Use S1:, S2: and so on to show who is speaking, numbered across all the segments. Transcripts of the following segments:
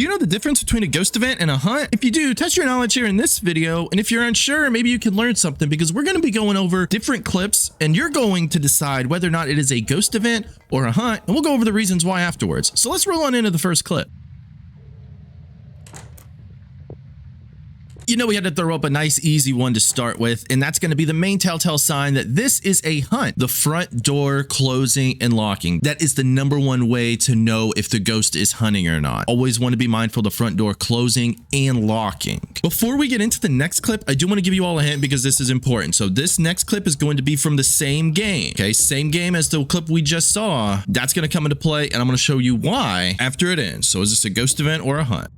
S1: Do you know the difference between a ghost event and a hunt? If you do, test your knowledge here in this video. And if you're unsure, maybe you can learn something because we're going to be going over different clips and you're going to decide whether or not it is a ghost event or a hunt. And we'll go over the reasons why afterwards. So let's roll on into the first clip. You know, we had to throw up a nice easy one to start with, and that's going to be the main telltale sign that this is a hunt. The front door closing and locking. That is the #1 way to know if the ghost is hunting or not. Always want to be mindful of the front door closing and locking. Before we get into the next clip, I do want to give you all a hint because this is important. So this next clip is going to be from the same game. Okay, same game as the clip we just saw. That's going to come into play, and I'm going to show you why after it ends. So is this a ghost event or a hunt?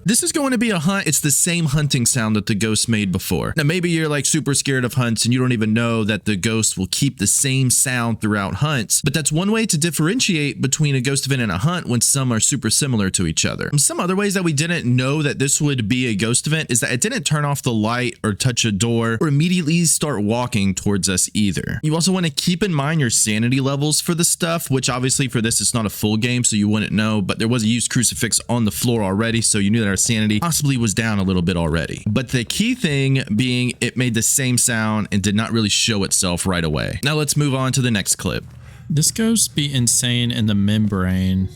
S1: This is going to be a hunt. It's the same hunting sound that the ghost made before. Now, maybe you're like super scared of hunts and you don't even know that the ghost will keep the same sound throughout hunts. But that's one way to differentiate between a ghost event and a hunt when some are super similar to each other. Some other ways that we didn't know that this would be a ghost event is that it didn't turn off the light or touch a door or immediately start walking towards us either. You also want to keep in mind your sanity levels for the stuff, which obviously for this, it's not a full game, so you wouldn't know, but there was a used crucifix on the floor already, so you knew that our sanity possibly was down a little bit already. But the key thing being it made the same sound and did not really show itself right away. Now let's move on to the next clip.
S2: This ghost be insane in the membrane.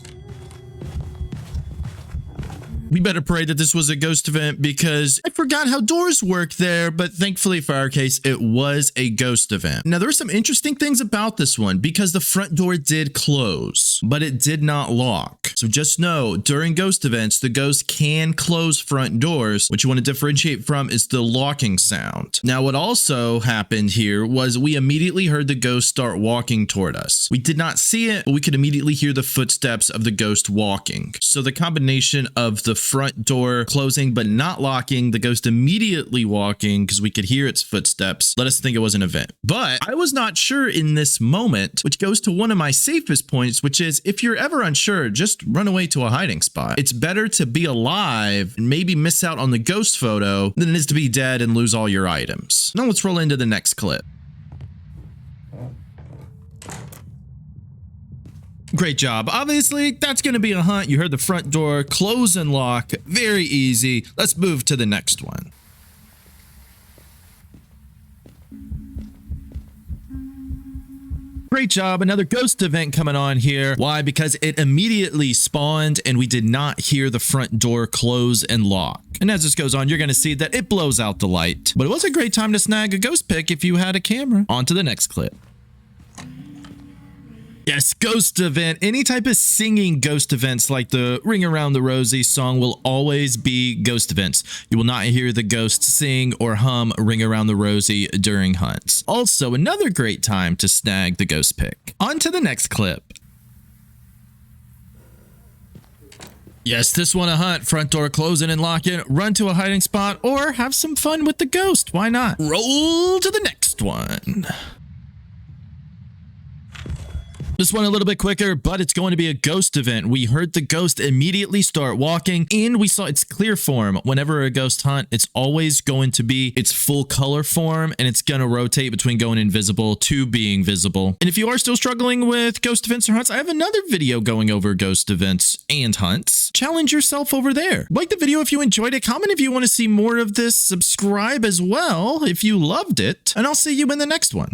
S1: We better pray that this was a ghost event because I forgot how doors work there, but thankfully for our case, it was a ghost event. Now, there are some interesting things about this one because the front door did close, but it did not lock. So just know during ghost events, the ghost can close front doors. What you want to differentiate from is the locking sound. Now, what also happened here was we immediately heard the ghost start walking toward us. We did not see it, but we could immediately hear the footsteps of the ghost walking. So the combination of the front door closing but not locking, the ghost immediately walking because we could hear its footsteps, let us think it was an event. But I was not sure in this moment, which goes to one of my safest points, which is if you're ever unsure, just run away to a hiding spot. It's better to be alive and maybe miss out on the ghost photo than it is to be dead and lose all your items. Now let's roll into the next clip. Great job. Obviously, that's going to be a hunt. You heard the front door close and lock. Very easy. Let's move to the next one. Great job. Another ghost event coming on here. Why? Because it immediately spawned and we did not hear the front door close and lock. And as this goes on, you're going to see that it blows out the light. But it was a great time to snag a ghost pic if you had a camera. On to the next clip. Yes, ghost event. Any type of singing ghost events like the Ring Around the Rosie song will always be ghost events. You will not hear the ghost sing or hum Ring Around the Rosie during hunts. Also, another great time to snag the ghost pic. On to the next clip. Yes, this one a hunt. Front door closing and locking. Run to a hiding spot or have some fun with the ghost. Why not? Roll to the next one. This one a little bit quicker, but it's going to be a ghost event. We heard the ghost immediately start walking and we saw its clear form. Whenever a ghost hunt, it's always going to be its full color form and it's going to rotate between going invisible to being visible. And if you are still struggling with ghost events or hunts, I have another video going over ghost events and hunts. Challenge yourself over there. Like the video if you enjoyed it, comment if you want to see more of this, subscribe as well if you loved it, and I'll see you in the next one.